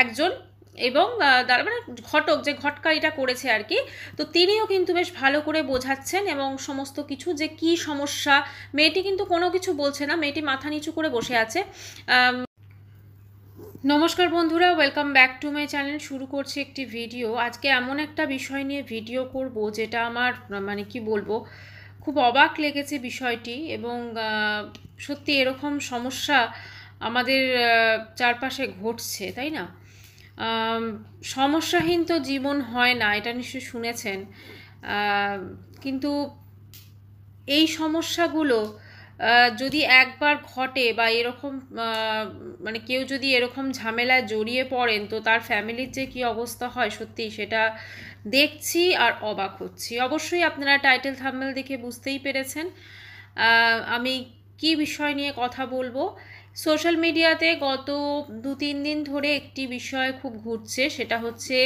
একজন, এবং তার মানে ঘটক যে ঘটকারিটা করেছে আর কি, তো তিনিও কিন্তু বেশ ভালো করে বোঝাচ্ছেন এবং সমস্ত কিছু যে কি সমস্যা। মেয়েটি কিন্তু কোনো কিছু বলছে না, মেয়েটি মাথা নিচু করে বসে আছে। নমস্কার বন্ধুরা, welcome back to my channel. শুরু করছি একটি ভিডিও। আজকে এমন একটা বিষয় নিয়ে ভিডিও করব যেটা আমার মানে কি বলবো, খুব অবাক লেগেছে বিষয়টি। এবং সত্যি এরকম সমস্যা আমাদের চারপাশে ঘটছে, তাই না? সমস্যাহীন তো জীবন হয় না, এটা নিশ্চয়ই শুনেছেন। কিন্তু এই সমস্যাগুলো যদি একবার ঘটে বা এরকম মানে কেউ যদি এরকম ঝামেলায় জড়িয়ে পড়েন, তো তার ফ্যামিলির যে কী অবস্থা হয় সত্যি সেটা দেখছি আর অবাক হচ্ছি। অবশ্যই আপনারা টাইটেল থাম্বনেল দেখে বুঝতেই পেরেছেন আমি কি বিষয় নিয়ে কথা বলবো। সোশ্যাল মিডিয়াতে গত 2-3 দিন ধরে একটি বিষয় খুব ঘুরছে, সেটা হচ্ছে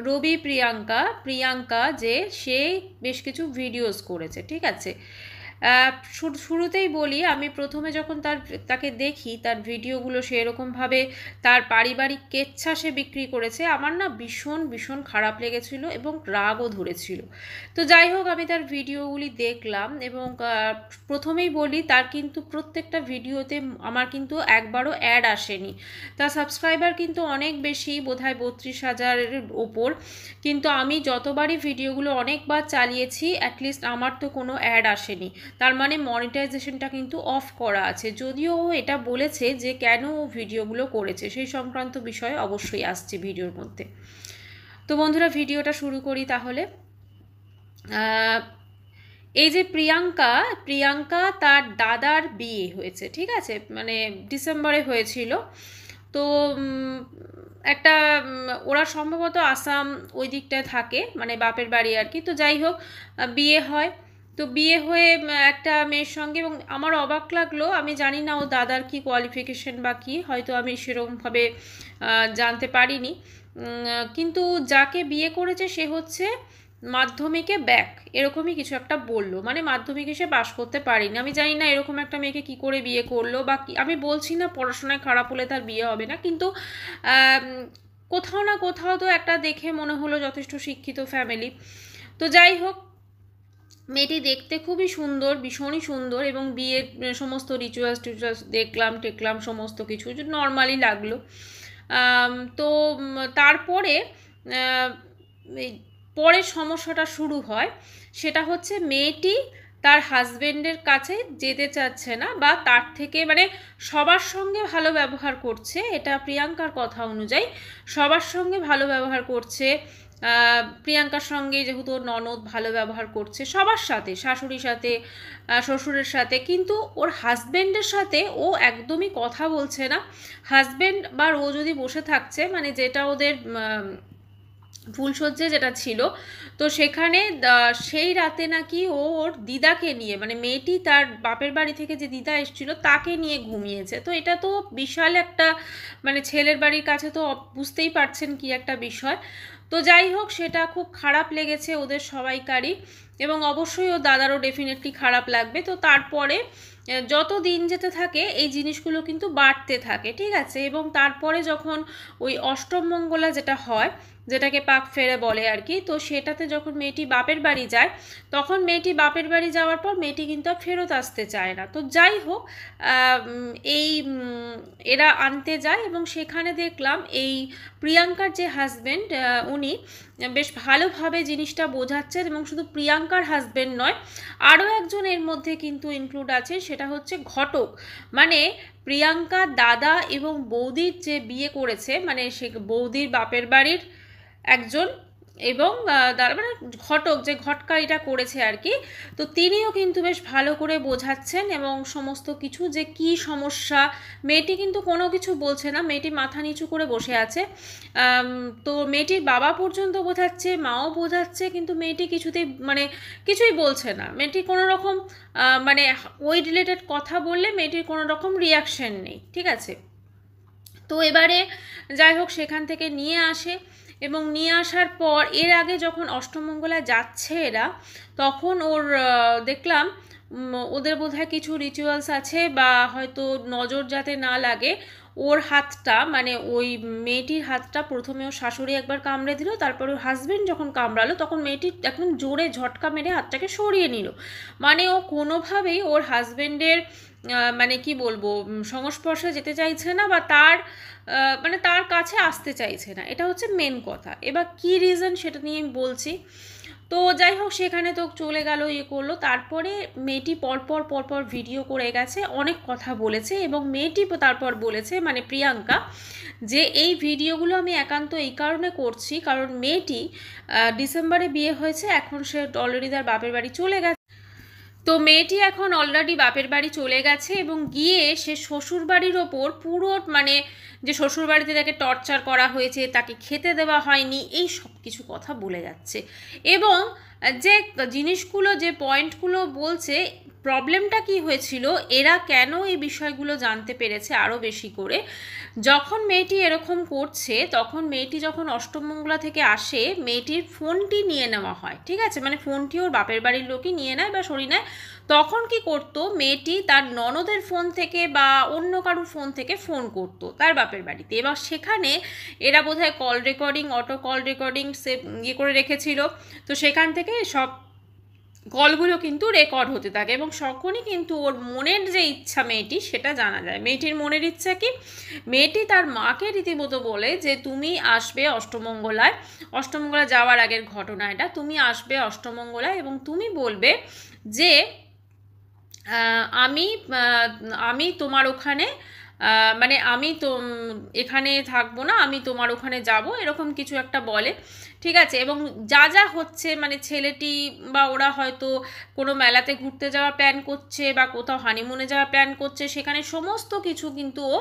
রবি প্রিয়াঙ্কা যে সে বেশ কিছু ভিডিওস করেছে, ঠিক আছে। শুরুতেই বলি, আমি প্রথমে যখন তাকে দেখি তার ভিডিওগুলো সে এরকমভাবে তার পারিবারিক কেচ্ছা সে বিক্রি করেছে, আমার না ভীষণ ভীষণ খারাপ লেগেছিল এবং রাগও ধরেছিল। তো যাই হোক, আমি তার ভিডিওগুলি দেখলাম এবং প্রথমেই বলি তার কিন্তু প্রত্যেকটা ভিডিওতে আমার কিন্তু একবারও অ্যাড আসেনি। তার সাবস্ক্রাইবার কিন্তু অনেক বেশি, বোধহয় 32,000-এর ওপর, কিন্তু আমি যতবারই ভিডিওগুলো অনেকবার চালিয়েছি অ্যাটলিস্ট আমার তো কোনো অ্যাড আসেনি। তার মানে মনিটাইজেশনটা কিন্তু অফ করা আছে। যদিও ও এটা বলেছে যে কেন ও ভিডিওগুলো করেছে, সেই সংক্রান্ত বিষয়ে অবশ্যই আসছে ভিডিওর মধ্যে। তো বন্ধুরা, ভিডিওটা শুরু করি তাহলে। এই যে প্রিয়াঙ্কা তার দাদার বিয়ে হয়েছে, ঠিক আছে, মানে ডিসেম্বরে হয়েছিল। তো একটা ওরা সম্ভবত আসাম ওই দিকটায় থাকে, মানে বাপের বাড়ি আর কি। তো যাই হোক, বিয়ে হয়। তো বিয়ে হয়ে একটা মেয়ের সঙ্গে, এবং আমার অবাক লাগলো, আমি জানি না ও দাদার কি কোয়ালিফিকেশন বা কী, হয়তো আমি সেরকমভাবে জানতে পারিনি। কিন্তু যাকে বিয়ে করেছে সে হচ্ছে মাধ্যমিকে ব্যাক, এরকমই কিছু একটা বললো, মানে মাধ্যমিকে সে পাশ করতে পারেনি। আমি জানি না এরকম একটা মেয়েকে কি করে বিয়ে করলো বা কি। আমি বলছি না পড়াশোনায় খারাপ হলে তার বিয়ে হবে না, কিন্তু কোথাও না কোথাও তো একটা দেখে মনে হলো যথেষ্ট শিক্ষিত ফ্যামিলি। তো যাই হোক, মেয়েটি দেখতে খুবই সুন্দর, ভীষণই সুন্দর, এবং বিয়ের সমস্ত রিচুয়ালস টেকলাম সমস্ত কিছু নর্মালি লাগলো। তো তারপরে পরের সমস্যাটা শুরু হয়, সেটা হচ্ছে মেয়েটি তার হাজবেন্ডের কাছে যেতে চাচ্ছে না, বা তার থেকে মানে সবার সঙ্গে ভালো ব্যবহার করছে, এটা প্রিয়াঙ্কার কথা অনুযায়ী সবার সঙ্গে ভালো ব্যবহার করছে। প্রিয়াঙ্কার সঙ্গে যেহেতু ওর ননদ ভালো ব্যবহার করছে সবার সাথে, শাশুড়ির সাথে, শ্বশুরের সাথে, কিন্তু ওর হাজবেন্ডের সাথে ও একদমই কথা বলছে না। হাজবেন্ড বা ও যদি বসে থাকছে, মানে যেটা ওদের ফুলসজ্জে যেটা ছিল, তো সেখানে সেই রাতে নাকি ও ওর দিদাকে নিয়ে, মানে মেয়েটি তার বাপের বাড়ি থেকে যে দিদা এসেছিল তাকে নিয়ে ঘুমিয়েছে। তো এটা তো বিশাল একটা, মানে ছেলের বাড়ির কাছে তো বুঝতেই পারছেন কি একটা বিষয়। তো যাই হোক, সেটা খুব খারাপ লেগেছে ওদের সবাইকারই, এবং অবশ্যই ও দাদারও ডেফিনেটলি খারাপ লাগবে। তো তারপরে যত দিন যেতে থাকে এই জিনিসগুলো কিন্তু বাড়তে থাকে, ঠিক আছে। এবং তারপরে যখন ওই অষ্টম মঙ্গলা যেটা হয়, যেটাকে পাক ফেরে বলে আর কি, তো সেটাতে যখন মেয়েটি বাপের বাড়ি যায়, তখন মেয়েটি বাপের বাড়ি যাওয়ার পর মেয়েটি কিন্তু আর ফেরত আসতে চায় না। তো যাই হোক, এই এরা আনতে যায়, এবং সেখানে দেখলাম এই প্রিয়াঙ্কার যে হাজবেন্ড, উনি বেশ ভালোভাবে জিনিসটা বোঝাচ্ছেন। এবং শুধু প্রিয়াঙ্কার হাজবেন্ড নয়, আরও একজন এর মধ্যে কিন্তু ইনক্লুড আছে, সেটা হচ্ছে ঘটক। মানে প্রিয়াঙ্কা দাদা এবং বৌদির যে বিয়ে করেছে, মানে সে বৌদির বাপের বাড়ির একজন, এবং তার মানে ঘটক যে ঘটকারিটা করেছে আর কি, তো তিনিও কিন্তু বেশ ভালো করে বোঝাচ্ছেন এবং সমস্ত কিছু যে কি সমস্যা। মেয়েটি কিন্তু কোনো কিছু বলছে না, মেয়েটি মাথা নিচু করে বসে আছে। তো মেয়েটির বাবা পর্যন্ত বোঝাচ্ছে, মাও বোঝাচ্ছে, কিন্তু মেয়েটি কিছুতেই মানে কিছুই বলছে না। মেয়েটি কোনো রকম মানে ওই রিলেটেড কথা বললে মেয়েটির কোনো রকম রিয়াকশন নেই, ঠিক আছে। তো এবারে যাই হোক, সেখান থেকে নিয়ে আসে, এবং নিয়ে আসার পর এর আগে যখন অষ্টমঙ্গলায় যাচ্ছে এরা, তখন ওর দেখলাম ওদের বোধহয় কিছু রিচুয়ালস আছে, বা হয়তো নজর যাতে না লাগে ওর হাতটা মানে ওই মেয়েটির হাতটা প্রথমে ওর শাশুড়ি একবার কামড়ে দিল, তারপর ওর হাজবেন্ড যখন কামড়ালো তখন মেয়েটি একদম জোরে ঝটকা মেরে হাতটাকে সরিয়ে নিল। মানে ও কোনোভাবেই ওর হাজবেন্ডের মানে কি বলবো সংস্পর্শে যেতে চাইছে না, বা তার মানে তার কাছে আসতে চাইছে না, এটা হচ্ছে মেন কথা। এবার কি রিজন সেটা নিয়ে আমি বলছি। তো যাই হোক, সেখানে তো চলে গেল, ইয়ে করলো। তারপরে মেয়েটি পরপর ভিডিও করে গেছে, অনেক কথা বলেছে, এবং মেয়েটি তারপর বলেছে মানে প্রিয়াঙ্কা, যে এই ভিডিওগুলো আমি একান্ত এই কারণে করছি কারণ মেয়েটি ডিসেম্বরে বিয়ে হয়েছে, এখন সে অলরেডি তার বাপের বাড়ি চলে গেছে। তো মেয়েটি এখন অলরেডি বাপের বাড়ি চলে গেছে, এবং গিয়ে সে শ্বশুর বাড়ির ওপর পুরো মানে যে শ্বশুর বাড়িতে তাকে টর্চার করা হয়েছে, তাকে খেতে দেওয়া হয়নি, এই সব কিছু কথা বলে যাচ্ছে। এবং যে জিনিসগুলো, যে পয়েন্টগুলো বলছে, প্রবলেমটা কি হয়েছিল, এরা কেন এই বিষয়গুলো জানতে পেরেছে আরও বেশি করে, যখন মেয়েটি এরকম করছে তখন মেয়েটি যখন অষ্টমঙ্গলা থেকে আসে মেয়েটির ফোনটি নিয়ে নেওয়া হয়, ঠিক আছে, মানে ফোনটি ওর বাপের বাড়ির লোকই নিয়ে নেয় বা সরিয়ে নেয়। তখন কি করতো, মেয়েটি তার ননদের ফোন থেকে বা অন্য কারোর ফোন থেকে ফোন করতো তার বাপের বাড়িতে, এবং সেখানে এরা বোধহয় call recording, auto call recording সে ইয়ে করে রেখেছিল। তো সেখান থেকে সব কলগুলো কিন্তু রেকর্ড হতে থাকে, এবং তখনই কিন্তু ওর মনের যে ইচ্ছা মেয়েটি সেটা জানা যায়। মেয়েটির মনের ইচ্ছা কি, মেয়েটি তার মাকে রীতিমতো বলে যে তুমি আসবে অষ্টমঙ্গলায়, অষ্টমঙ্গলায় যাওয়ার আগের ঘটনা এটা, তুমি আসবে অষ্টমঙ্গলায় এবং তুমি বলবে যে আমি আমি তোমার ওখানে মানে আমি তো এখানে থাকবো না, আমি তোমার ওখানে যাব, এরকম কিছু একটা বলে, ঠিক আছে। এবং যা যা হচ্ছে মানে ছেলেটি বা ওরা হয়তো কোনো মেলাতে ঘুরতে যাওয়ার প্ল্যান করছে বা কোথাও হানিমুনে যাওয়ার প্ল্যান করছে, সেখানে সমস্ত কিছু কিন্তু ও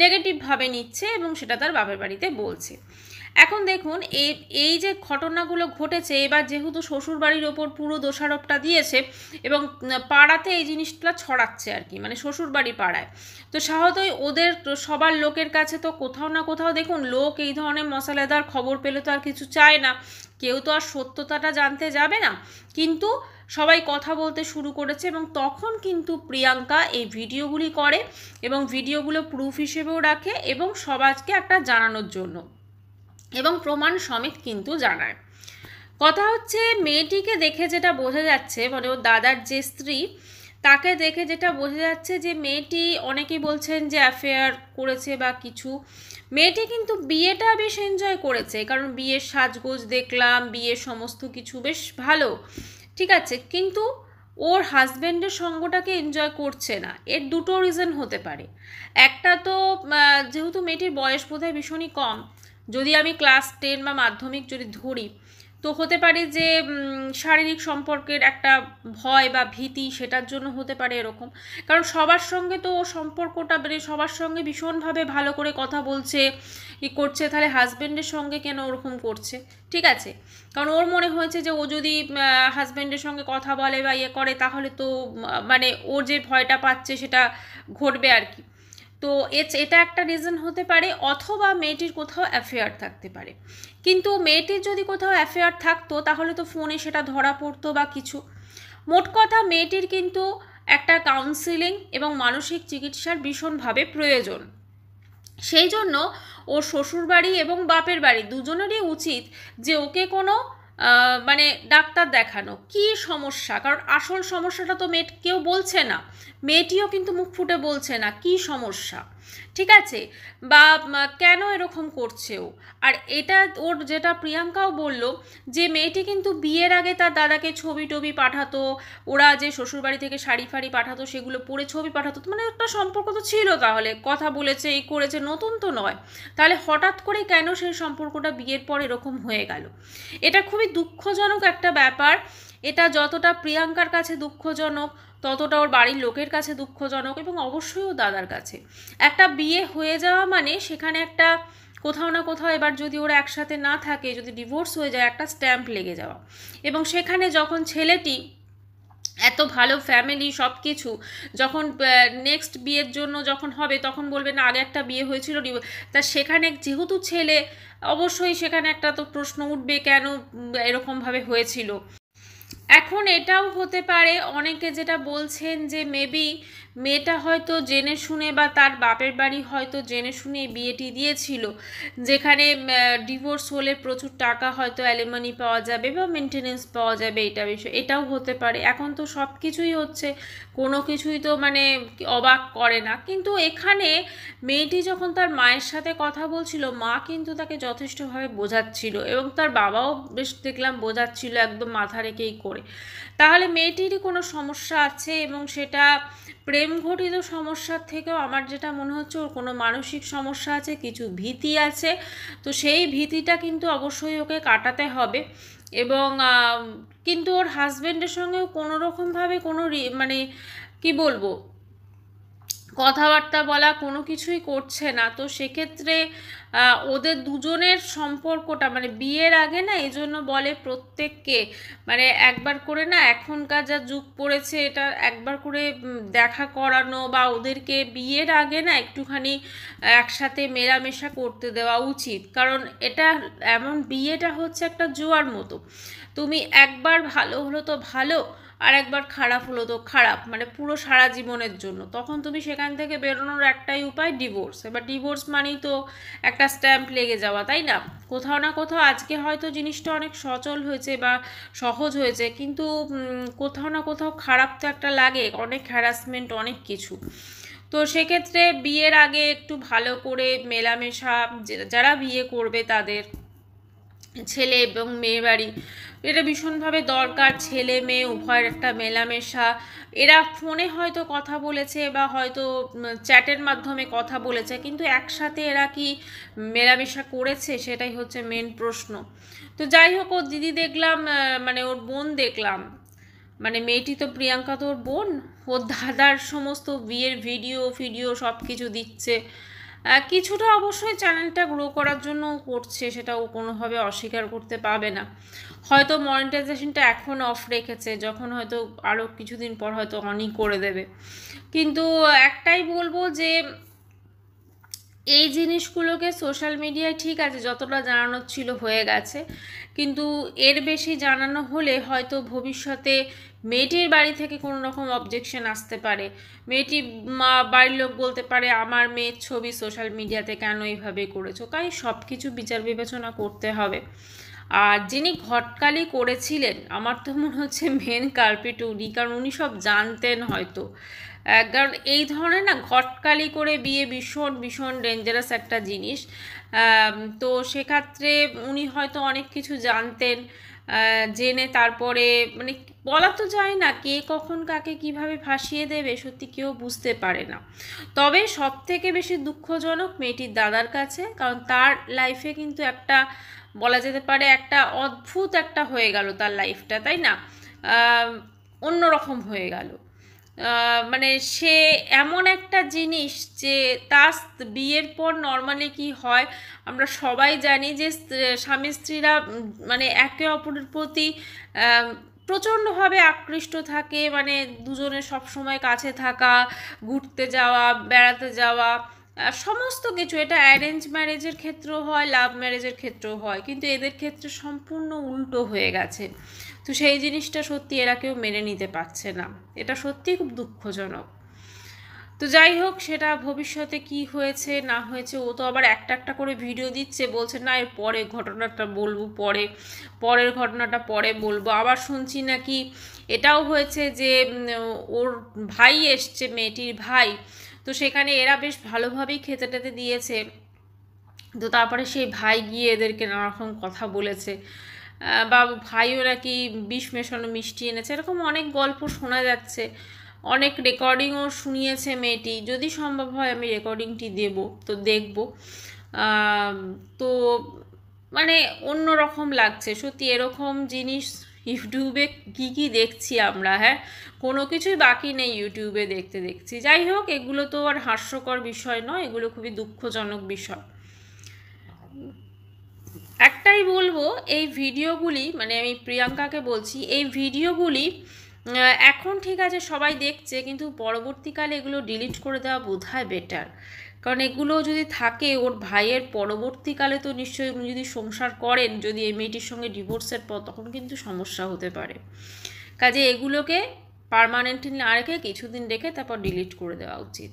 নেগেটিভভাবে নিচ্ছে এবং সেটা তার বাপের বাড়িতে বলছে। এখন দেখুন এই যে ঘটনাগুলো ঘটেছে, এবার যেহেতু শ্বশুরবাড়ির ওপর পুরো দোষারোপটা দিয়েছে এবং পাড়াতে এই জিনিসটা ছড়াচ্ছে আর কি, মানে শ্বশুরবাড়ি পাড়ায়, তো স্বাভাবিকই ওদের সবার লোকের কাছে তো কোথাও না কোথাও দেখুন লোক এই ধরনের মশালাদার খবর পেলে তো আর কিছু চায় না, কেউ তো আর সত্যতাটা জানতে যাবে না, কিন্তু সবাই কথা বলতে শুরু করেছে। এবং তখন কিন্তু প্রিয়াঙ্কা এই ভিডিওগুলি করে এবং ভিডিওগুলো প্রুফ হিসেবেও রাখে এবং সবাইকে একটা জানানোর জন্য, এবং প্রমাণ সমেত কিন্তু জানায়। কথা হচ্ছে মেয়েটিকে দেখে যেটা বোঝা যাচ্ছে, মানে ওর দাদার যে স্ত্রী, তাকে দেখে যেটা বোঝা যাচ্ছে যে মেয়েটি, অনেকেই বলছেন যে অ্যাফেয়ার করেছে বা কিছু, মেয়েটি কিন্তু বিয়েটা বেশ এনজয় করেছে, কারণ বিয়ের সাজগোজ দেখলাম, বিয়ের সমস্ত কিছু বেশ ভালো, ঠিক আছে, কিন্তু ওর হাজব্যান্ডের সঙ্গটাকে এনজয় করছে না। এর দুটো রিজন হতে পারে। একটা তো যেহেতু মেয়েটির বয়স বোধহয় ভীষণই কম, যদি আমি ক্লাস 10 বা মাধ্যমিক যদি ধরি, তো হতে পারে যে শারীরিক সম্পর্কের একটা ভয় বা ভীতি, সেটার জন্য হতে পারে এরকম। কারণ সবার সঙ্গে তো ও সম্পর্কটা মানে সবার সঙ্গে ভীষণভাবে ভালো করে কথা বলছে, ই করছে, তাহলে হাজব্যান্ডের সঙ্গে কেন ওরকম করছে, ঠিক আছে। কারণ ওর মনে হয়েছে যে ও যদি হাজব্যান্ডের সঙ্গে কথা বলে বা ইয়ে করে, তাহলে তো মানে ওর যে ভয়টা পাচ্ছে সেটা ঘটবে আর কি। তো এটা একটা রিজন হতে পারে, অথবা মেয়েটির কোথাও অ্যাফেয়ার থাকতে পারে। কিন্তু মেয়েটির যদি কোথাও অ্যাফেয়ার থাকতো তাহলে তো ফোনে সেটা ধরা পড়তো বা কিছু। মোট কথা মেয়েটির কিন্তু একটা কাউন্সিলিং এবং মানসিক চিকিৎসার ভীষণভাবে প্রয়োজন। সেই জন্য ওর শ্বশুরবাড়ি এবং বাপের বাড়ি দুজনেরই উচিত যে ওকে কোনো মানে ডাক্তার দেখানো, কি সমস্যা, কারণ আসল সমস্যাটা তো কেউ বলছে না, মেয়েটিও কিন্তু মুখ ফুটে বলছে না কি সমস্যা, ঠিক আছে, বা কেন এরকম করছে ও। আর এটা ওর যেটা প্রিয়াঙ্কাও বলল যে মেয়েটি কিন্তু বিয়ের আগে তার দাদাকে ছবি টবি পাঠাতো, ওরা যে শ্বশুরবাড়ি থেকে শাড়ি ফাড়ি পাঠাতো সেগুলো পরে ছবি পাঠাতো, মানে একটা সম্পর্ক তো ছিল, তাহলে কথা বলেছে, এই করেছে, নতুন তো নয়, তাহলে হঠাৎ করে কেন সেই সম্পর্কটা বিয়ের পর এরকম হয়ে গেল। এটা খুবই দুঃখজনক একটা ব্যাপার। এটা যতটা প্রিয়াঙ্কার কাছে দুঃখজনক, ততটা ওর বাড়ির লোকের কাছে দুঃখজনক, এবং অবশ্যই ও দাদার কাছে। একটা বিয়ে হয়ে যাওয়া মানে সেখানে একটা কোথাও না কোথাও, এবার যদি ওরা একসাথে না থাকে, যদি ডিভোর্স হয়ে যায়, একটা স্ট্যাম্প লেগে যাওয়া, এবং সেখানে যখন ছেলেটি এত ভালো ফ্যামিলি সব কিছু, যখন নেক্সট বিয়ের জন্য যখন হবে তখন বলবে না আগে একটা বিয়ে হয়েছিল, তা সেখানে যেহেতু ছেলে, অবশ্যই সেখানে একটা তো প্রশ্ন উঠবে কেন এরকমভাবে হয়েছিল। এখন এটাও হতে পারে, অনেকে যেটা বলছেন যে মেবি মেয়েটা হয়তো জেনে শুনে বা তার বাপের বাড়ি হয়তো জেনে শুনে বিয়েটি দিয়েছিল, যেখানে ডিভোর্স হলে প্রচুর টাকা হয়তো অ্যালিমনি পাওয়া যাবে বা মেনটেনেন্স পাওয়া যাবে, এটা বিষয় এটাও হতে পারে। এখন তো সব কিছুই হচ্ছে, কোনো কিছুই তো মানে অবাক করে না। কিন্তু এখানে মেয়েটি যখন তার মায়ের সাথে কথা বলছিল, মা কিন্তু তাকে যথেষ্টভাবে বোঝাচ্ছিল এবং তার বাবাও বেশ দেখলাম বোঝাচ্ছিল একদম মাথা রেখেই করে। তাহলে মেয়েটিরই কোনো সমস্যা আছে, এবং সেটা প্রেম ঘটিত সমস্যার থেকেও আমার যেটা মনে হচ্ছে ওর কোনো মানসিক সমস্যা আছে, কিছু ভীতি আছে। তো সেই ভীতিটা কিন্তু অবশ্যই ওকে কাটাতে হবে। এবং কিন্তু ওর হাজবেন্ডের সঙ্গেও কোনো রকমভাবে কোনো মানে কি বলবো, কথাবার্তা বলা কোনো কিছুই করছে না। তো সেক্ষেত্রে ওদের দুজনের সম্পর্কটা মানে বিয়ের আগে না, এই জন্য বলে প্রত্যেককে মানে একবার করে না, এখনকার যা যুগ পড়েছে, এটা একবার করে দেখা করানো বা ওদেরকে বিয়ের আগে না একটুখানি একসাথে মেলামেশা করতে দেওয়া উচিত। কারণ এটা এমন, বিয়েটা হচ্ছে একটা জুয়ার মতো, তুমি একবার ভালো হলো তো ভালো, আর একবার খারাপ হলো তো খারাপ, মানে পুরো সারা জীবনের জন্য। তখন তুমি সেখান থেকে বেরোনোর একটাই উপায় ডিভোর্স। এবার ডিভোর্স মানেই তো একটা স্ট্যাম্প লেগে যাওয়া, তাই না? কোথাও না কোথাও আজকে হয়তো জিনিসটা অনেক সচল হয়েছে বা সহজ হয়েছে, কিন্তু কোথাও না কোথাও খারাপ তো একটা লাগে, অনেক হ্যারাসমেন্ট, অনেক কিছু। তো সেক্ষেত্রে বিয়ের আগে একটু ভালো করে মেলামেশা, যারা বিয়ে করবে তাদের ছেলে এবং মেয়ে বাড়ি, এটা ভীষণভাবে দরকার। ছেলে মেয়ে উভয়ের একটা মেলামেশা। এরা ফোনে হয়তো কথা বলেছে বা হয়তো চ্যাটের মাধ্যমে কথা বলেছে, কিন্তু একসাথে এরা কি মেলামেশা করেছে, সেটাই হচ্ছে মেন প্রশ্ন। তো যাই হোক, ওর দিদি দেখলাম, মানে ওর বোন দেখলাম, মানে মেয়েটি তো প্রিয়াঙ্কা তো ওর বোন, ওর দাদার সমস্ত বিয়ের ভিডিও সব কিছু দিচ্ছে। কিছুটা অবশ্যই চ্যানেলটা গ্রো করার জন্য করছে, সেটা ও কোনোভাবে অস্বীকার করতে পাবে না। হয়তো মনিটাইজেশনটা এখন অফ রেখেছে, যখন হয়তো আরও কিছুদিন পর হয়তো অনই করে দেবে। কিন্তু একটাই বলবো যে এই জিনিসগুলোকে সোশ্যাল মিডিয়ায় ঠিক আছে যতটা জানানোর ছিল হয়ে গেছে, কিন্তু এর বেশি জানানো হলে হয়তো ভবিষ্যতে মেয়েটির বাড়ি থেকে কোনো রকম অবজেকশন আসতে পারে। মেয়েটি বাড়ির লোক বলতে পারে আমার মেয়ের ছবি সোশ্যাল মিডিয়াতে কেন এইভাবে করেছো, তাই সব কিছু বিচার বিবেচনা করতে হবে। আর যিনি ঘটকালি করেছিলেন, আমার তো মনে হচ্ছে মেন কালপিট উনি, কারণ উনি সব জানতেন হয়তো। কারণ এই ধরনের না ঘটকালি করে বিয়ে ভীষণ ভীষণ ডেঞ্জারাস একটা জিনিস। তো সেক্ষেত্রে উনি হয়তো অনেক কিছু জানতেন, জেনে তারপরে মানে বলা তো যায় না কে কখন কাকে কিভাবে ফাঁসিয়ে দেবে, সত্যি কেউ বুঝতে পারে না। তবে সব থেকে বেশি দুঃখজনক মেয়েটির দাদার কাছে, কারণ তার লাইফে কিন্তু একটা বলা যেতে পারে একটা অদ্ভুত একটা হয়ে গেল তার লাইফটা, তাই না? অন্যরকম হয়ে গেল। মানে সে এমন একটা জিনিস যে তার বিয়ের পর নর্মালি কি হয় আমরা সবাই জানি যে স্বামী স্ত্রীরা মানে একে অপরের প্রতি প্রচণ্ডভাবে আকৃষ্ট থাকে, মানে দুজনের সবসময় কাছে থাকা, ঘুরতে যাওয়া, বেড়াতে যাওয়া, সমস্ত কিছু। এটা অ্যারেঞ্জ ম্যারেজের ক্ষেত্রেও হয়, লাভ ম্যারেজের ক্ষেত্রেও হয়, কিন্তু এদের ক্ষেত্রে সম্পূর্ণ উল্টো হয়ে গেছে। তো সেই জিনিসটা সত্যি এরা কেউ মেনে নিতে পারছে না, এটা সত্যিই খুব দুঃখজনক। তো যাই হোক, সেটা ভবিষ্যতে কি হয়েছে না হয়েছে, ও তো আবার একটা একটা করে ভিডিও দিচ্ছে, বলছে না এর পরে ঘটনাটা বলবো, পরের ঘটনাটা পরে বলবো। আবার শুনছি নাকি এটাও হয়েছে যে ওর ভাই এসছে, মেয়েটির ভাই, তো সেখানে এরা বেশ ভালোভাবেই খেতে টেতে দিয়েছে। তো তারপরে সেই ভাই গিয়ে এদেরকে নানারকম কথা বলেছে, বা ভাইও নাকি বিষ মেশানো মিষ্টি এনেছে, এরকম অনেক গল্প শোনা যাচ্ছে। অনেক রেকর্ডিংও শুনিয়েছে মেয়েটি, যদি সম্ভব হয় আমি রেকর্ডিংটি দেব, তো দেখব। তো মানে অন্য রকম লাগছে সত্যি, এরকম জিনিস ইউটিউবে কি দেখছি আমরা, হ্যাঁ, কোনো কিছুই বাকি নেই ইউটিউবে দেখছি। যাই হোক, এগুলো তো আর হাস্যকর বিষয় নয়, এগুলো খুবই দুঃখজনক বিষয়। একটাই বলবো, এই ভিডিওগুলি মানে আমি প্রিয়াঙ্কাকে বলছি, এই ভিডিওগুলি এখন ঠিক আছে সবাই দেখছে, কিন্তু পরবর্তীকালে এগুলো ডিলিট করে দেওয়া বোধহয় বেটার। কারণ এগুলো যদি থাকে ওর ভাইয়ের পরবর্তীকালে, তো নিশ্চয়ই উনি যদি সংসার করেন, যদি এই মেয়েটির সঙ্গে ডিভোর্সের পর, তখন কিন্তু সমস্যা হতে পারে। কাজে এগুলোকে পার্মানেন্টলি না রেখে কিছুদিন রেখে তারপর ডিলিট করে দেওয়া উচিত।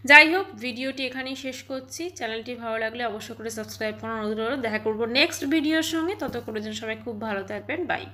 যাই হোক, ভিডিওটি এখানেই শেষ করছি। চ্যানেলটি ভালো লাগলে অবশ্যই করে সাবস্ক্রাইব করার অনুরোধ রইল। দেখা করবো নেক্সট ভিডিওর সঙ্গে। ততক্ষণের জন্য সবাই খুব ভালো থাকবেন। বাই।